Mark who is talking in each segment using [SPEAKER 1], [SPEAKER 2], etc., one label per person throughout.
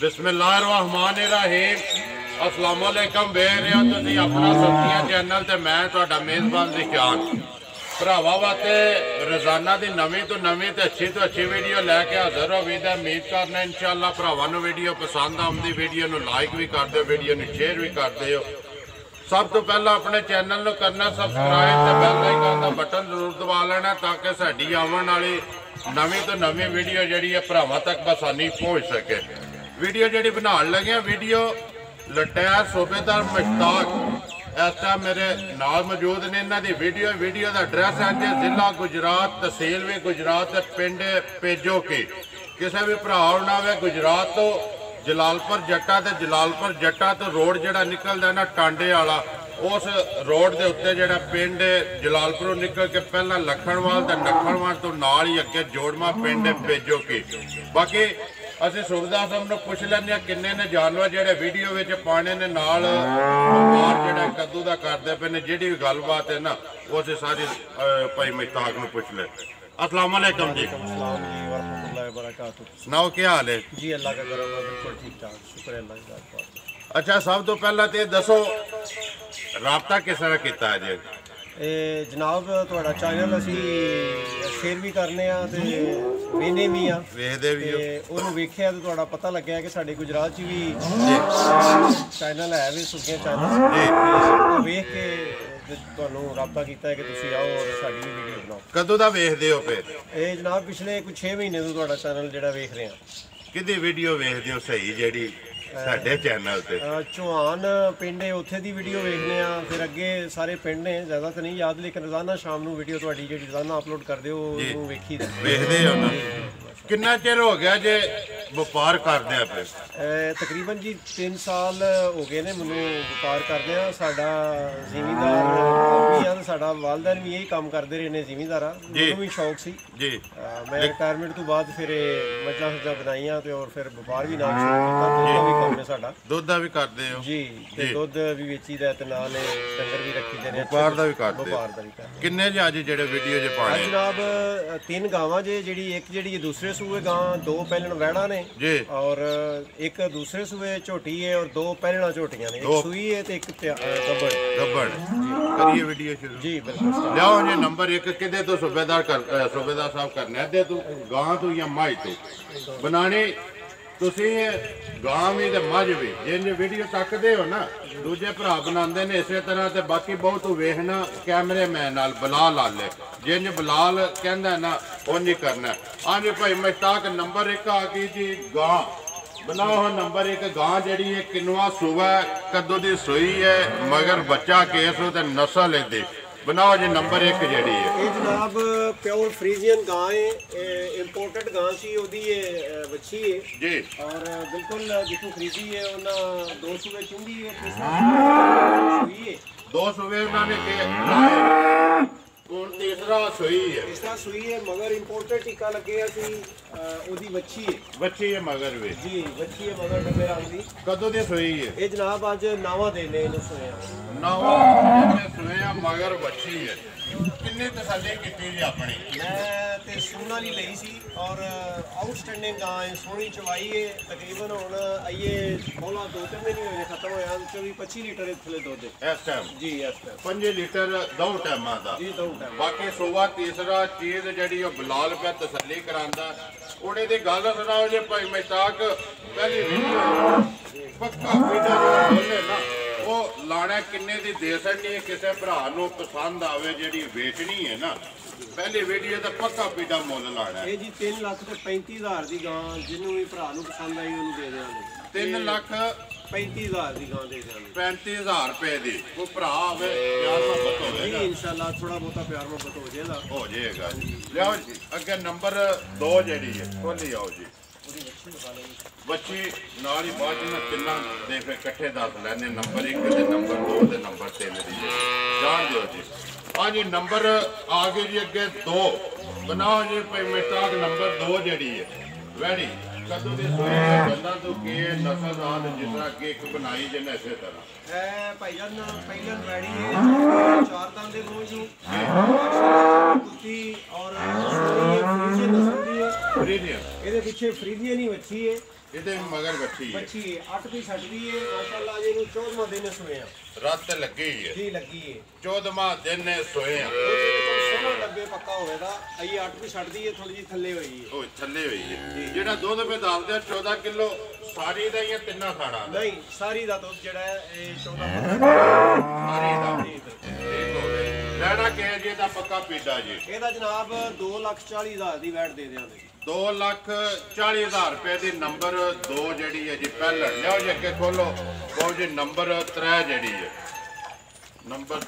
[SPEAKER 1] बिस्मिल्लाहिर्रहमानिर्रहीम अस्सलाम वालेकुम वेख रहे हो तुसीं अपना सब्जियां चैनल ते मैं तुहाडा मेज़बान ज़िशान भरावां वास्ते रोज़ाना की नवीं तो नवीं ते अच्छी वीडियो लैके हाज़र हो गई। उम्मीद करना इंशाअल्लाह भरावां नूं वीडियो पसंद आउंदी, वीडियो नूं लाइक भी कर दो, वीडियो नूं शेयर भी कर दो। सब तो पहला अपने चैनल नूं करना सबसक्राइब ते बैल आइकन दा बटन जरूर दबा लेना ताकि साडी आवन वाली नवीं तो नवीं वीडियो जिहड़ी है भरावां तक बसानी पहुँच सके। वीडियो जी बनाने लगे वीडियो लटैर सूबेदार मुश्ताक इस टाइम मेरे नाल मौजूद ने। इन्हों की वीडियो का एड्रैस है जी जिला गुजरात, तहसील भी गुजरात, पिंड पेजो की। किसी भी भरा होना हो गुजरात तो जलालपुर जट्टा तो जलालपुर जट्टा तो रोड जोड़ा निकलता ना टांडे वाला, उस रोड के उत्ते जो पिंड जलालपुर निकल के पहला लखनवाल तो लखनवाल तो नाल ही अगे जोड़मा पिंड पेजो की। बाकी असं सूबेदार साहब पुछ लें किन्ने ने जानवर जोड़े वीडियो पाने ने नाल व्यापार जोड़ा कद्दू का करते पे ने। जी भी गलबात है ना वो अस सारी भाई मुश्ताक नूं पुछ ले। अस्सलाम वालेकुम जी। सुनाओ क्या हाल है
[SPEAKER 2] जी? अल्लाह का करम है, बिल्कुल ठीक ठाक, शुक्र है अल्लाह का।
[SPEAKER 1] अच्छा सब तो पहला तो दसो राबता किस तरह किया है जी?
[SPEAKER 2] जनाब थोड़ा चैनल असी शेयर भी करने वेखने भी हाँ,
[SPEAKER 1] वेखदे भी
[SPEAKER 2] उन्होंने वेख्या तो थोड़ा पता लग्या कि साडे गुजरात च भी चैनल है भी सुखिया चैनल वेख के तुहानूं राबता किया कि तुसीं आओ और साडी भी वीडियो बनाओ।
[SPEAKER 1] कदों दा वेखदे हो फिर?
[SPEAKER 2] जनाब पिछले कुछ 6 महीने तो तुहाडा चैनल जिहड़ा वेख रहे हैं।
[SPEAKER 1] किहदी वीडियो वेखदे हो सही जिहड़ी साडे चैनल ते?
[SPEAKER 2] चौहान पिंड है उत्थे दी वीडियो वेखने आ, फिर अगे सारे पिंड ने, ज़्यादा तो नहीं याद लेकिन रोजाना शाम नूं वीडियो तुहाडी जिहड़ी रोजाना अपलोड करदे हो ओनूं वेखदे हो ना।
[SPEAKER 1] कितना चिर हो गया जे व्यापार करदे पे?
[SPEAKER 2] तकरीबन जी 3 साल हो गए ने मैनूं व्यापार करदे। साडा जिमीदार भी आ, साडा वालदैन भी यही काम करते रहे ने, जिमीदार मैनूं भी शौक सी जी। मैं रिटायरमेंट तो बाद फिर मੱਝਾਂ सज्जां बनाईयां ते और फिर व्यापार भी नाल शुरू कीता। दुध दा भी काम है साडा। दुध दा भी करदे हो जी? ते दुध भी वेचीदा ते नाल डंगर भी रखीदे ने। व्यापार दा भी करदे? व्यापार दा भी करदे। किन्ने जे अज जेहड़े वीडियो जे पाने? जनाब 3 गावां जे, जिहड़ी एक जिहड़ी दूसरे सूबे गां, 2 पैलण वैड़ा ने जी, और एक दूसरे सूबे झोटी है और 2 पैलणा झोटियां ने, एक सूई है ते एक गब्बड़। गब्बड़ करिए वीडियो शुरू जी? बिल्कुल। लियाओ जी नंबर 1 किदे तो सूबेदार साहब करना है तू गां तू या माई तू बनाने तुसीं गां भी ते मझ भी जिंज वीडियो तकदे हो ना दूजे भरा बनाते हैं इस तरह ते बाकी बहुत वेखना कैमरे मैन नाल बलाल आले जिंज बलाल कहंदा ना उंज ही करना। हाँ जी भाई मुश्ताक नंबर 1 आ गई जी गां बनाओ। नंबर 1 गां जिहड़ी है किन्नवा सूबा कद्दू दी सूई है मगर बच्चा केस हो ते नस्ल इहदी बनाओ जी। नंबर 1 जिहड़ी है ये जनाब प्योर फ्रीजियन गां है, इंपोर्टेड गां सी ओदी बच्ची है जी, और बिल्कुल जितों खरीदी है उन्हें 2 सूबे चुंगी है, सूई है 2 सूबे उन्होंने तीसरा सूई है, तीसरा सूई है मगर इंपोर्टेड टीका लगे ओदी बच्ची है। बच्ची है मगर वे जी, बच्ची है मगर डब्बे रंग दी। कदों दी सूई है ये जनाब? अज 9वां दिन है इन्हूं सूया, 9वां सूया मगर बच्ची है। किन्नी तसल्ली कीती जी अपनी? मैं ते सून वाली लई सी और आउटस्टैंडिंग गां है, सोहनी चवाई है। तकरीबन हुण आइए बोला 2-3 दिन होए खत्म होया, 24-25 लीटर थले दुध इस टाइम जी। इस टाइम 5 लीटर 2 टाइमां दा जी, 2 टाइम। बाकी सुबह तीसरा चीज जिहड़ी ओ बिलाल पे तसल्ली करांदा ओड़े दी गल सुनाओ जी भाई मुश्ताक। पहली वीडियो पक्का वीडियो बोले ना वो लाना किन्ने दी दे सकनी है किसी भरा नूं पसंद आवे जिहड़ी वेचनी है ना, पहली वीडियो तो पक्का पीड़ा मुल लाना है जी। 3,35,000 की गां जिन्हों भी भरा नूं पसंद आई उन्होंने दे देंगे। 3,35,000 की गां दे देंगे। 35,000 रुपए की वो भरा आवे प्यार मोहब्बत होवेगा इंशाअल्लाह, थोड़ा बहुता प्यार मोहब्बत हो जाएगा लियाओ जी। अगे नंबर 2 जिहड़ी है खोली आओ जी। बच्ची नाल ही बाद में तिना दे फिर कट्ठे दस लैने, नंबर 1 ते नंबर 2 ते नंबर 3 दी जान दो जी। हाँ जी नंबर आ गए जी अगे 2 बनाओ जी भाई मुश्ताक। नंबर 2 जिहड़ी है वैड़ी कद्दू दी सूई गंदा तो के नस्लदार जिस तरह के एक बनाई जिन्हें इस तरह भाईजान पहले वैड़ी 4 दांत दे दोजू कुत्ती और फ्रीजियन नस्ल दी है। फ्रीजियन ਇਹਦੇ ਪਿੱਛੇ ਫਰੀਜ਼ੀਅਨ ਹੀ ਵੱਛੀ ਹੈ
[SPEAKER 1] ਇਹਦੇ ਮਗਰ ਬੱਚੀ ਹੈ
[SPEAKER 2] ਬੱਚੀ 8 ਦੀ ਛੱਡਦੀ ਹੈ ਮਾਸ਼ਾਅੱਲਾ ਜੀ ਨੂੰ 14ਵਾਂ ਦਿਨ ਸੋਏ ਆ
[SPEAKER 1] ਰੱਤ ਲੱਗੀ ਹੈ
[SPEAKER 2] ਜੀ ਲੱਗੀ ਹੈ
[SPEAKER 1] 14ਵਾਂ ਦਿਨ ਨੇ ਸੋਏ ਆ
[SPEAKER 2] ਸੋਨਾ ਡੱਬੇ ਪੱਕਾ ਹੋਵੇਗਾ ਅਈ 8 ਦੀ ਛੱਡਦੀ ਹੈ ਥੋੜੀ ਜਿਹੀ ਥੱਲੇ ਹੋਈ ਹੈ
[SPEAKER 1] ਉਹ ਥੱਲੇ ਹੋਈ ਹੈ ਜਿਹੜਾ ਦੁੱਧ ਪੇ ਦੱਸਦੇ 14 ਕਿਲੋ ਸਾਰੀ ਦਾ ਜਾਂ ਤਿੰਨਾਂ ਖਾਣਾ
[SPEAKER 2] ਨਹੀਂ ਸਾਰੀ ਦਾ ਦੁੱਧ ਜਿਹੜਾ ਹੈ ਇਹ 14
[SPEAKER 1] ਸਾਰੀ ਦਾ ਲੈਣਾ ਕਿ ਜੀ ਦਾ ਪੱਕਾ ਪੀਡਾ ਜੀ
[SPEAKER 2] ਇਹਦਾ ਜਨਾਬ 2,40,000 ਦੀ ਵੈਟ ਦੇ ਦਿਆਂਗੇ
[SPEAKER 1] 2,40,000 ਰੁਪਏ ਦੀ ਨੰਬਰ 2 ਜਿਹੜੀ ਹੈ ਜੀ ਪਹਿਲਾਂ ਲਿਆਓ ਜੀ ਅੱਗੇ ਖੋਲੋ ਉਹ ਜੀ ਨੰਬਰ 3 ਜਿਹੜੀ ਹੈ ਨੰਬਰ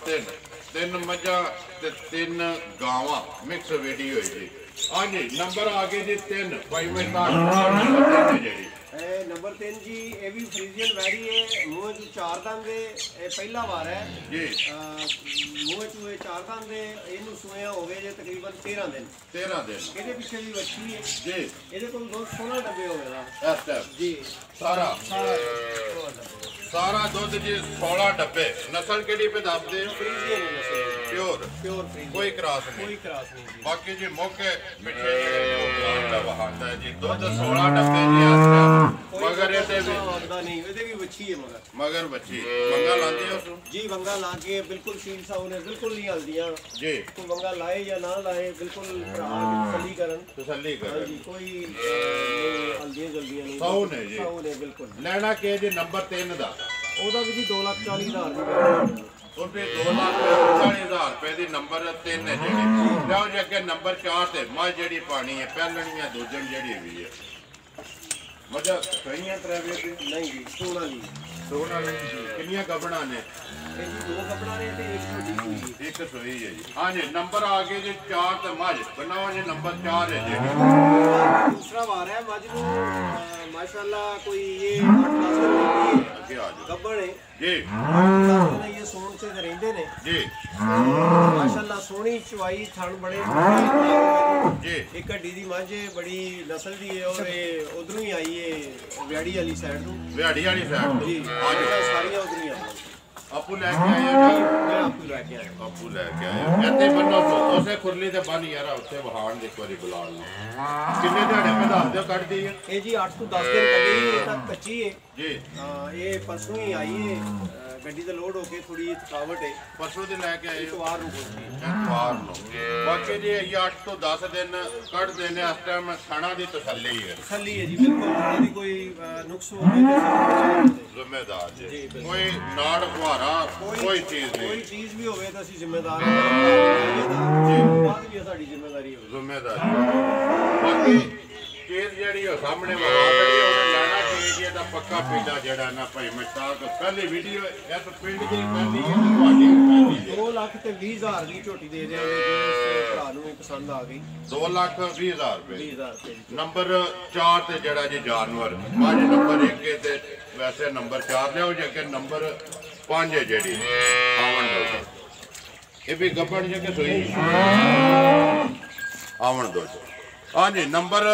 [SPEAKER 1] 3 ਮੱਝਾਂ ਤੇ 3 ਗਾਵਾਂ ਮਿਕਸ ਵੀਡੀਓ ਹੈ ਜੀ ਹਾਂਜੀ ਨੰਬਰ ਆ ਗਏ ਜੀ 3 ਭਾਈ ਮਹਿਤਾਬ ਜਿਹੜੀ
[SPEAKER 2] ਇਹ ਨੰਬਰ 3 ਜੀ ਇਹ ਵੀ ਫਰੀਜ਼ੀਅਨ ਵੈਰੀ ਹੈ ਮੂੰਹ ਚ 4 ਦੰਦ ਦੇ ਇਹ ਪਹਿਲਾ ਵਾਰ ਹੈ
[SPEAKER 1] ਜੀ
[SPEAKER 2] ਮੂੰਹ ਚ ਇਹ 4 ਦੰਦ ਦੇ ਇਹਨੂੰ ਸੋਇਆ ਹੋ ਗਏ ਜੇ ਤਕਰੀਬਨ 13 ਦਿਨ ਇਹਦੇ ਪਿੱਛੇ ਵੀ ਵੱਛੀ ਹੈ
[SPEAKER 1] ਜੀ
[SPEAKER 2] ਇਹਦੇ ਕੋਲ ਦੋ 16 ਡੱਬੇ ਹੋਵੇਗਾ
[SPEAKER 1] ਇਸ ਟਾਈਮ
[SPEAKER 2] ਜੀ
[SPEAKER 1] ਸਾਰਾ ਦੁੱਧ ਜੀ 16 ਡੱਬੇ ਨਸਲ ਕਿਹੜੀ ਪੇ ਦੱਸਦੇ
[SPEAKER 2] ਫਰੀਜ਼ੀਅਨ ਨਸਲ
[SPEAKER 1] ਪਿਓਰ
[SPEAKER 2] ਫਰੀਜ਼ੀਅਨ
[SPEAKER 1] ਕੋਈ ਕਰਾਸ ਨਹੀਂ
[SPEAKER 2] ਜੀ
[SPEAKER 1] ਬਾਕੀ ਜੀ ਮੌਕੇ ਮਿੱਠੇ ਜਿਹੜੇ ਦਾ ਵਹਾਂਦਾ ਹੈ ਜੀ ਦੁੱਧ 16 ਡੱਬੇ ਜੀ ਇਸ ਟਾਈਮ ਮਗਰ ਇਹਦੇ ਵੀ
[SPEAKER 2] ਆਉਂਦਾ ਨਹੀਂ ਇਹਦੇ ਵੀ ਵੱਛੀ ਹੈ
[SPEAKER 1] ਮਗਰ ਬੱਚੀ ਮੰਗਾ ਲਾਉਂਦੇ ਹੋ ਤੂੰ
[SPEAKER 2] ਜੀ ਵੰਗਾ ਲਾ ਕੇ ਬਿਲਕੁਲ ਸ਼ੀਲ ਸਾਹ ਨੇ ਬਿਲਕੁਲ ਨਹੀਂ ਹਲਦੀਆਂ
[SPEAKER 1] ਜੀ
[SPEAKER 2] ਕੋਈ ਵੰਗਾ ਲਾਏ ਜਾਂ ਨਾ ਲਾਏ ਬਿਲਕੁਲ ਤਸੱਲੀ ਕਰਨ ਜੀ ਕੋਈ ਹਲਦੀਆਂ ਜਲਦੀਆਂ ਨਹੀਂ
[SPEAKER 1] ਸਾਉ ਨੇ ਜੀ
[SPEAKER 2] ਸਾਉ ਨੇ ਬਿਲਕੁਲ
[SPEAKER 1] ਲੈਣਾ ਕਿ ਜੀ ਨੰਬਰ 3 ਦਾ
[SPEAKER 2] ਉਹਦਾ ਵੀ ਜੀ 2,40,000 ਦੀ
[SPEAKER 1] ਉਹਦੇ 2,40,000 ਰੁਪਏ ਦੀ ਨੰਬਰ 3 ਹੈ ਜਿਹੜੀ ਲਿਆਓ ਜੀ ਅੱਗੇ ਨੰਬਰ 4 ਤੇ ਮੱਝ ਜਿਹੜੀ ਪਾਣੀ ਹੈ ਪਹਿਲਣੀਆਂ ਦੂਜਣ ਜਿਹੜੀ ਵੀ ਹੈ ਮੱਝਾਂ ਕਈਆਂ ਟਰੈਵਲ ਦੀ
[SPEAKER 2] ਨਹੀਂ ਜੀ ਸੋਨਾ ਲਈ
[SPEAKER 1] ਕਿੰਨੀਆਂ ਗੱਬੜਾਂ ਨੇ
[SPEAKER 2] ਇਹ ਜੀ 2 ਗੱਬੜਾਂ ਨੇ ਤੇ ਇੱਕ ਛੋਟੀ ਸੂਈ
[SPEAKER 1] ਇੱਕ ਸੋਈ ਹੈ ਜੀ ਹਾਂਜੀ ਨੰਬਰ ਆ ਗਏ ਜੀ 4 ਤੇ ਮੱਝ ਬਣਾਓ ਜੀ ਨੰਬਰ 4 ਹੈ ਜਿਹੜੀ
[SPEAKER 2] ਦੂਸਰਾ ਵਾਰ ਹੈ ਮੱਝ ਨੂੰ ਮਾਸ਼ਾਅੱਲਾ ਕੋਈ ਇਹ 8-10 ਦਿਨ
[SPEAKER 1] ਅੱਗੇ ਆ ਜਾਓ
[SPEAKER 2] ਗੱਬੜ ਹੈ
[SPEAKER 1] ਜੀ
[SPEAKER 2] ਇਹ ਸੋਨ ਚ ਰਹਿੰਦੇ ਨੇ
[SPEAKER 1] ਜੀ
[SPEAKER 2] ਮਾਸ਼ਾਅੱਲਾ ਸੋਹਣੀ ਚਵਾਈ ਥਣ ਬੜੇ
[SPEAKER 1] ਜੀ
[SPEAKER 2] ਇੱਕ ਹੱਡੀ ਦੀ ਮੱਝ ਬੜੀ ਨਸਲ ਦੀ ਹੈ ਔਰ ਇਹ ਉਧਰੋਂ ਹੀ ਆਈ ਹੈ ਵਿਆੜੀ ਵਾਲੀ ਸਾਈਡ ਤੋਂ
[SPEAKER 1] ਵਿਆੜੀ ਵਾਲੀ ਸਾਈਡ
[SPEAKER 2] ਜੀ ਸਾਰੀਆਂ ਉਧਰੋਂ ਹੀ ਆਈਆਂ
[SPEAKER 1] ਆਪੂ ਲੈ ਕੇ ਆਏ ਹੋ ਜੀ
[SPEAKER 2] ਮੈਂ ਆਪੂ ਲੈ ਕੇ ਆਇਆ
[SPEAKER 1] ਆਪੂ ਲੈ ਕੇ ਆਏ ਇੱਥੇ ਬੰਨੋ ਉਸੇ ਖੁਰਲੀ ਤੇ ਬੰਨ ਯਾਰ ਉੱਥੇ ਵਹਾਣ ਦੇ ਇੱਕ ਵਾਰੀ ਬੁਲਾ ਲਓ ਕਿੰਨੇ ਦਿਹਾੜੇ ਮੈਂ ਦੱਸ ਦਿਓ ਕੱਢਦੀ ਹੈ
[SPEAKER 2] ਇਹ ਜੀ 8 ਤੋਂ 10 ਦਿਨ ਕੱਢੀ ਇਹ ਤਾਂ ਕੱਚੀ ਹੈ
[SPEAKER 1] ਜੀ
[SPEAKER 2] ਹਾਂ ਇਹ ਪਰਸੋਂ ਹੀ ਆਈ ਹੈ ਗੱਡੀ ਤੇ ਲੋਡ ਹੋ ਕੇ ਥੋੜੀ ਥਕਾਵਟ ਹੈ
[SPEAKER 1] ਪਰਸੋਂ ਦੇ ਲੈ ਕੇ ਆਏ
[SPEAKER 2] ਇਤਵਾਰ ਨੂੰ ਪਹੁੰਚੀ
[SPEAKER 1] ਐਤਵਾਰ ਨੂੰ ਬਾਕੀ ਜੀ ਇਹ 8 ਤੋਂ 10 ਦਿਨ ਕੱਢਦੇ ਨੇ ਇਸ ਟਾਈਮ ਖਾਣਾ ਦੀ ਤਸੱਲੀ ਹੈ
[SPEAKER 2] ਤਸੱਲੀ ਹੈ ਜੀ ਬਿਲਕੁਲ ਖਾਣੇ ਦੀ ਕੋਈ ਨੁਕਸ ਹੋਵੇ ਤੇ
[SPEAKER 1] ਜ਼ਿੰਮੇਦਾਰ ਜੀ ਕੋਈ ਨਾੜ ਫੁਹਾਰਾ ਕੋਈ ਚੀਜ਼ ਨਹੀਂ
[SPEAKER 2] ਕੋਈ ਚੀਜ਼ ਵੀ ਹੋਵੇ ਤਾਂ ਅਸੀਂ ਜ਼ਿੰਮੇਦਾਰ ਹਾਂ ਜੀ ਬਾਅਦ ਵੀ ਸਾਡੀ ਜ਼ਿੰਮੇਵਾਰੀ ਹੋਵੇ
[SPEAKER 1] ਜ਼ਿੰਮੇਦਾਰੀ ਬਾਕੀ ਚੀਜ਼ ਜਿਹੜੀ ਉਹ ਸਾਹਮਣੇ ਮਵਾ ਖੜੀ ਉਹਨੇ ਲੈਣਾ ਚਾਹੀਦੀ ਦਾ ਪੱਕਾ ਪਿੰਡਾ ਜਿਹੜਾ ਨਾ ਭਾਈ ਮਸ਼ਤਾਕ ਪਹਿਲੀ ਵੀਡੀਓ ਇਸ ਪਿੰਡ ਦੀ ਪਹਿਲੀ ਹੈ ਤੁਹਾਡੀ
[SPEAKER 2] 2,20,000 ਦੀ ਝੋਟੀ ਦੇ ਦਿਆਂਗੇ ਜੇ ਭਰਾ ਨੂੰ ਪਸੰਦ ਆ ਗਈ
[SPEAKER 1] 2,20,000 ਰੁਪਏ
[SPEAKER 2] 20,000 ਰੁਪਏ
[SPEAKER 1] ਨੰਬਰ 4 ਤੇ ਜਿਹੜਾ ਜੀ ਜਾਨਵਰ ਮੱਝ ਨੰਬਰ 1 ਤੇ ਵੈਸੇ ਨੰਬਰ 4 ਲਿਆਓ ਜੇ ਕਿ ਨੰਬਰ 5 ਹੈ ਜਿਹੜੀ ਆਵਣ ਦੋ ਇਹ ਵੀ ਗੱਬੜ ਜੇ ਕਿ ਸੋਈ ਆਵਣ ਦੋ ਹਾਂਜੀ ਨੰਬਰ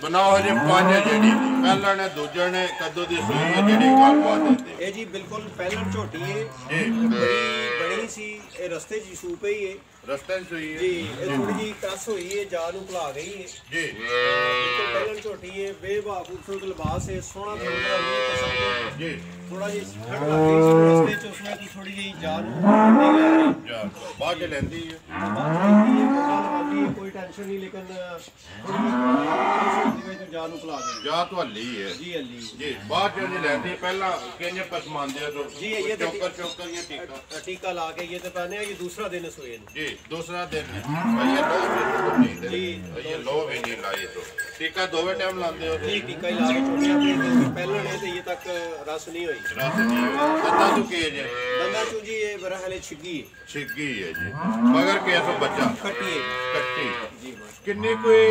[SPEAKER 1] ਬਣਾਓ ਜੀ 5 ਜਿਹੜੀ ਪਹਿਲਾਂ ਨੇ ਦੂਜੇ ਨੇ ਕਦੋਂ ਦੀ ਸੂਈ ਹੈ ਜਿਹੜੀ ਗੱਲਬਾਤ ਦਿੰਦੇ
[SPEAKER 2] ਇਹ ਜੀ ਬਿਲਕੁਲ ਪਹਿਲਾਂ ਝੋਟੀ ਹੈ
[SPEAKER 1] ਜੀ
[SPEAKER 2] ਬਣੀ ਸੀ ਇਹ ਰਸਤੇ 'ਚ ਸੂ ਪਈ ਹੈ
[SPEAKER 1] ਰਸਤੇ 'ਚ ਸੂਈ ਹੈ
[SPEAKER 2] ਜੀ ਇਹ ਥੋੜੀ ਜੀ ਕਸ ਹੋਈ ਹੈ ਜਾ ਨੂੰ ਭੁਲਾ ਗਈ ਹੈ
[SPEAKER 1] ਜੀ
[SPEAKER 2] ਬਿਲਕੁਲ ਪਹਿਲਾਂ ਝੋਟੀ ਹੈ ਬੇਬਾ ਖੂਬਸੂਰਤ ਲਿਬਾਸ ਹੈ ਸੋਹਣਾ ਥੋੜਾ ਪਸੰਦ
[SPEAKER 1] ਜੀ
[SPEAKER 2] ਥੋੜਾ ਜੀ ਠੰਡ ਲੱਗ ਗਈ ਸੀ ਰਸਤੇ 'ਚ ਉਸਨੇ ਕੋਈ ਥੋੜੀ ਜਿਹੀ ਜਾ ਨੂੰ ਨਹੀਂ ਲੈ ਰਹੀ
[SPEAKER 1] ਜਾ ਬਾਅਦ ਚ ਲੈਂਦੀ ਹੈ
[SPEAKER 2] ਕੋਈ ਟੈਨਸ਼ਨ ਨਹੀਂ ਲੇਕਿਨ ਥੋੜੀ ਜਿਹੀ ਜਾ ਨੂੰ ਭੁਲਾ ਗਈ
[SPEAKER 1] ਜਾ ਤੋਂ ਹੱਲੀ ਹੈ
[SPEAKER 2] ਜੀ ਹੱਲੀ
[SPEAKER 1] ਜੀ ਬਾਅਦ ਚ ਨਹੀਂ ਲੈਂਦੀ ਪਹਿਲਾਂ ਕਿੰਨੇ ਪਸਮਾਨਦੇ ਤੋਂ
[SPEAKER 2] जी ये
[SPEAKER 1] चौकर ये टीका
[SPEAKER 2] टीका ला के ये तो पहने ये दूसरा दिन सोए
[SPEAKER 1] जी दूसरा दिन है ये लो भी नहीं दे ये लो भी नहीं लाए तो टीका दोवे टाइम लाते हो
[SPEAKER 2] जी टीका ही ला के छोड़िया अपने पहले ने तो ये तक रस नहीं हुई
[SPEAKER 1] रस नहीं दंदा तो के जे
[SPEAKER 2] दंदा चू जी ये बरा हले छिग्गी
[SPEAKER 1] है जी मगर कैसो बच्चा
[SPEAKER 2] खट्टी है
[SPEAKER 1] कट्टी
[SPEAKER 2] जी
[SPEAKER 1] किन्नी कोई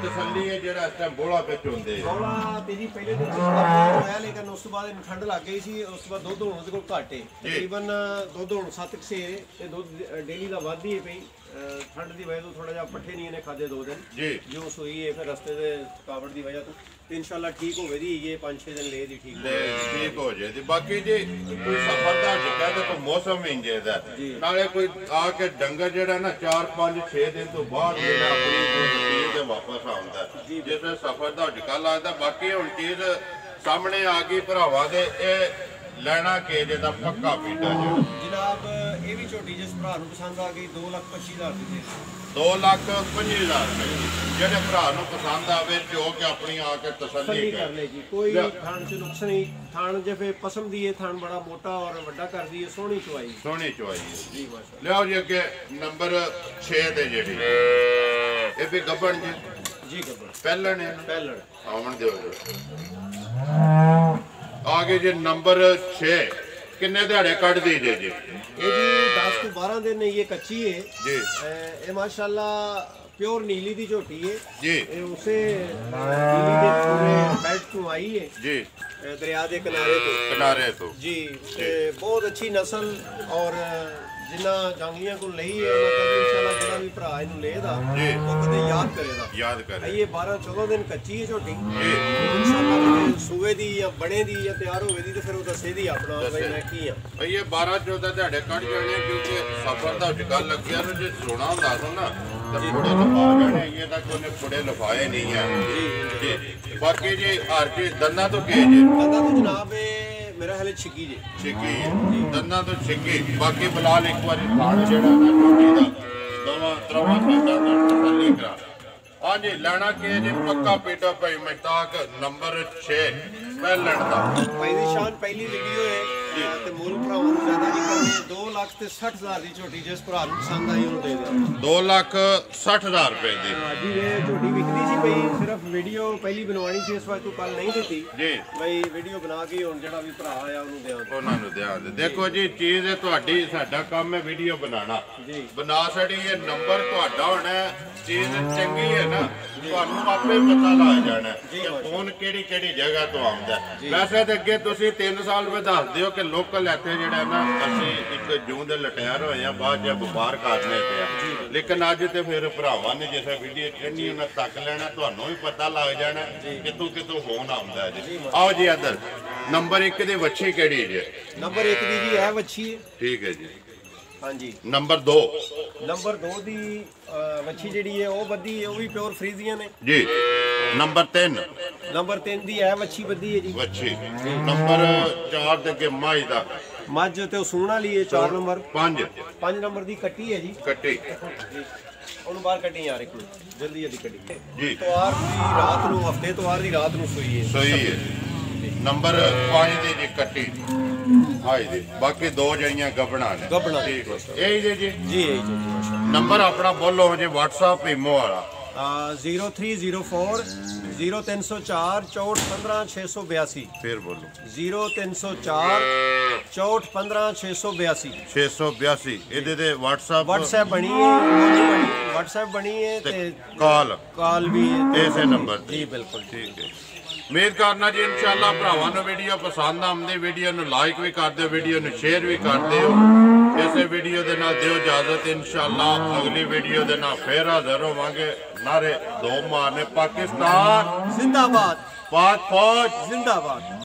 [SPEAKER 1] तसल्ली है जेड़ा इस टाइम बोला पे चोंदे
[SPEAKER 2] बोला तेरी पहले दिन होया लेकिन उस बाद ठंड लग गई सी उस बाद दुध होने दे कोल घट है तकरीबन दुध होने 7 सेर ते दुध डेली दा वधदी है पई ठंड दी वजह तो थोड़ा जा पट्ठे नहीं ने खादे 2 दिन
[SPEAKER 1] जी
[SPEAKER 2] जो सोई है फिर रास्ते दे थकावट दी वजह तो ਤੇ ਇਨਸ਼ਾਅੱਲਾ ਠੀਕ ਹੋਵੇ ਦੀ ਇਹ 5-6 ਦਿਨ ਲੈ ਦੀ
[SPEAKER 1] ਠੀਕ ਹੋ ਜੇ ਤੇ ਬਾਕੀ ਜੀ ਕੋਈ ਸਫਰ ਦਾ ਜਿੱਦਾਂ ਤੇ ਕੋਈ ਮੌਸਮ ਵੀ ਇੰਜੇ ਦਾ ਨਾਲੇ ਕੋਈ ਆ ਕੇ ਡੰਗਰ ਜਿਹੜਾ ਨਾ 4-5-6 ਦਿਨ ਤੋਂ ਬਾਅਦ ਜਿਹੜਾ ਆਪਣੀ ਰੂਟੀਨ ਤੇ ਵਾਪਸ ਆਉਂਦਾ ਜਿਸ ਸਫਰ ਦਾ ਝਟਕਾ ਲੱਗਦਾ। ਬਾਕੀ ਹੁਣ ਚੀਜ਼ ਸਾਹਮਣੇ ਆ ਗਈ ਭਰਾਵਾਂ ਦੇ ਇਹ ਲੈਣਾ ਕੇ ਜਿਹਦਾ ਪੱਕਾ ਪੀਟਾ
[SPEAKER 2] ਜਨਾਬ ਇਹ ਵੀ ਝੋਟੀ ਜਿਸ ਭਰਾ ਨੂੰ ਪਸੰਦ ਆ ਗਈ 2,25,000 ਦੀ
[SPEAKER 1] 2,25,000 ਜਿਹੜੇ ਭਰਾ ਨੂੰ ਪਸੰਦ ਆਵੇ ਜੋ ਕਿ ਆਪਣੀ ਆ ਕੇ ਤਸੱਲੀ
[SPEAKER 2] ਕਰ ਲੈ ਜੀ। ਕੋਈ ਥਾਣ ਚ ਨੁਕਸ ਨਹੀਂ, ਥਾਣ ਜੇ ਫੇ ਪਸੰਦ ਦੀ ਹੈ, ਥਾਣ ਬੜਾ ਮੋਟਾ ਔਰ ਵੱਡਾ ਕਰਦੀ ਹੈ, ਸੋਹਣੀ ਚੁਆਈ ਜੀ ਮਾਸ਼ਾਅੱਲਾ।
[SPEAKER 1] ਲਿਆਓ ਜੀ ਅੱਗੇ ਨੰਬਰ 6 ਤੇ ਜਿਹੜੀ ਇਹ ਵੀ ਗੱਬਣ ਜੀ
[SPEAKER 2] ਗੱਬਣ
[SPEAKER 1] ਪਹਿਲਣ ਆਉਣ ਦਿਓ आगे जी नंबर 6 किन्ने दिहाड़े कट दीजिए जी?
[SPEAKER 2] ये जी 10 to 12 दिन ये कच्ची है जी। ये माशाल्लाह प्योर नीली दी झोटी है जी। ये उसे नीली दे पूरे बेल्ट तो आई है जी, दरिया के किनारे तो जी। बहुत अच्छी नस्ल और जिन्ना जांगियां को लई है इंशाल्लाह जेड़ा भी भरा इनु लेदा वो कदे याद करे। ये 12-14 दिन कच्ची है झोटी जी। इंशाल्लाह सूवे दी या बने दी या तैयार होवे दी ते फिर वो दसे दी अपना भाई मैं की हां
[SPEAKER 1] भाई। ये 12-14 दिहाड़े कट जाने क्योंकि सफर दा टिका लग गया जे सोना हुंदा सा ना ते थोड़े लफा जाने। ये तक कोने थोड़े लफाए नहीं है जी। बाकी जी हर चीज दंदा तो के जी
[SPEAKER 2] दंदा तो जनाब मेरा हाले छिकी
[SPEAKER 1] दंदा तो छिकी। बाकी बिलाल एक बार थान जेड़ा ना झोटी दा दोवां त्रवां दंदा तो तसल्ली करा। हाँ जी लेना के जी पक्का पीटा भाई महताक नंबर 6 पहलण दा
[SPEAKER 2] भाई दी शान पहली वीडियो है ते मूल भरावां नूं ज्यादा नहीं करनी। 2,60,000 दी झोटी जिस भरा नूं पसंद आई ओनू दे दे
[SPEAKER 1] 2,60,000 रुपए दी
[SPEAKER 2] जी। ये झोटी विकदी सी पई सिर्फ वीडियो पहली बनवानी सी, इस वार तू कल नहीं दी जी भाई। वीडियो बना के हुण जेड़ा भी भरा आया ओनू देआं
[SPEAKER 1] ਉਹਨਾਂ ਨੂੰ ਦਿਆਂ ਦੇ। ਦੇਖੋ ਜੀ ਚੀਜ਼ ਹੈ ਤੁਹਾਡੀ, ਸਾਡਾ ਕੰਮ ਹੈ ਵੀਡੀਓ ਬਣਾਉਣਾ
[SPEAKER 2] ਜੀ।
[SPEAKER 1] ਬਣਾ ਛੜੀ ਇਹ ਨੰਬਰ ਤੁਹਾਡਾ ਹੋਣਾ ਹੈ। ਚੀਜ਼ ਚੰਗੀ ਹੈ ਨਾ ਤੁਹਾਨੂੰ ਆਪੇ ਪਤਾ ਲੱਗ ਜਾਣਾ ਕਿ ਫੋਨ ਕਿਹੜੀ ਕਿਹੜੀ ਜਗ੍ਹਾ ਤੋਂ ਆਉਂਦਾ। ਵੈਸੇ ਤੇ ਅੱਗੇ ਤੁਸੀਂ 3 ਸਾਲ ਵੀ ਦੱਸ ਦਿਓ ਕਿ ਲੋਕਲ ਇੱਥੇ ਜਿਹੜਾ ਨਾ ਅਸੀਂ ਇੱਕ ਜੂਨ ਦੇ ਲਟਿਆਰ ਹੋਏ ਆ, ਬਾਅਦ ਜਾਂ ਵਪਾਰ ਕਰਨੇ ਪਿਆ। ਲੇਕਿਨ ਅੱਜ ਤੇ ਫਿਰ ਭਰਾਵਾਂ ਨੇ ਜਿਵੇਂ ਵੀਡੀਓ ਚੜਨੀ ਉਹਨਾਂ ਤੱਕ ਲੈਣਾ, ਤੁਹਾਨੂੰ ਵੀ ਪਤਾ ਲੱਗ ਜਾਣਾ ਕਿਤੋਂ ਕਿਤੋਂ ਫੋਨ ਆਉਂਦਾ ਜੀ। ਆਓ ਜੀ ਇੱਧਰ ਨੰਬਰ 1 ਦੀ ਵੱਛੀ ਕਿਹੜੀ ਜੀ?
[SPEAKER 2] ਨੰਬਰ 1 ਦੀ ਜੀ ਇਹ ਵੱਛੀ ਹੈ।
[SPEAKER 1] ਠੀਕ ਹੈ ਜੀ।
[SPEAKER 2] हाँ जी।
[SPEAKER 1] नंबर 2
[SPEAKER 2] दी मच्छी जी है वो बदी है, वो भी प्योर फ्रीजियन है
[SPEAKER 1] जी। नंबर 3
[SPEAKER 2] दी है मच्छी बदी है जी
[SPEAKER 1] मच्छी। नंबर 4 ते के माई दा
[SPEAKER 2] मझ ते सूण वाली है। 4 नंबर 5 नंबर दी कट्टी है जी।
[SPEAKER 1] कट्टी
[SPEAKER 2] ਉਹਨੂੰ ਬਾਹਰ ਕੱਢੀ ਯਾਰ ਇੱਕ ਜਲਦੀ ਕੱਢੀ
[SPEAKER 1] ਜੀ।
[SPEAKER 2] ਤਵਾਰ ਦੀ ਰਾਤ ਨੂੰ ਹਫਤੇ ਤਵਾਰ ਦੀ ਰਾਤ ਨੂੰ ਸੋਈ ਹੈ
[SPEAKER 1] ਨੰਬਰ 5 ਦੀ ਜੀ ਕੱਟੀ ਹਾਈ ਜੀ। ਬਾਕੀ 2 ਜਿਹੜੀਆਂ ਗੱਬਣਾ ਨੇ ਠੀਕ ਹੈ ਇਹ ਜੀ
[SPEAKER 2] ਜੀ ਇਹ ਜੀ ਮਾਸ਼ਾਅੱਲਾ।
[SPEAKER 1] ਨੰਬਰ ਆਪਣਾ ਬੋਲੋ ਜੀ WhatsApp ਈਮੋ ਵਾਲਾ
[SPEAKER 2] 0304 0304 6415 682
[SPEAKER 1] ਫਿਰ ਬੋਲੋ
[SPEAKER 2] 0304 6415 682
[SPEAKER 1] 682 ਇਹਦੇ ਤੇ
[SPEAKER 2] WhatsApp ਬਣੀ ਹੈ ਤੇ ਕਾਲ ਵੀ
[SPEAKER 1] ਇਸੇ ਨੰਬਰ
[SPEAKER 2] ਜੀ ਬਿਲਕੁਲ
[SPEAKER 1] ਠੀਕ ਹੈ। ਉਮੀਦ ਕਰਨਾ ਜੀ ਇਨਸ਼ਾਅੱਲਾ ਭਰਾਵਾਂ ਨੂੰ ਵੀਡੀਓ ਪਸੰਦ ਆਉਂਦੀ। ਵੀਡੀਓ ਨੂੰ ਲਾਈਕ ਵੀ ਕਰ ਦਿਓ, ਵੀਡੀਓ ਨੂੰ ਸ਼ੇਅਰ ਵੀ ਕਰ ਦਿਓ। ਇਸੇ ਵੀਡੀਓ ਦੇ ਨਾਲ ਦਿਓ ਇਜਾਜ਼ਤ। ਇਨਸ਼ਾਅੱਲਾ ਅਗਲੀ ਵੀਡੀਓ ਦੇ ਨਾਲ ਫੇਰ ਹਾਜ਼ਰ ਹੋਵਾਂਗੇ। ਨਾਰੇ 2 ਮਾਰਨੇ ਪਾਕਿਸਤਾਨ
[SPEAKER 2] ਜ਼ਿੰਦਾਬਾਦ,
[SPEAKER 1] ਪਾਕ ਫੌਜ
[SPEAKER 2] ਜ਼ਿੰਦਾਬਾਦ।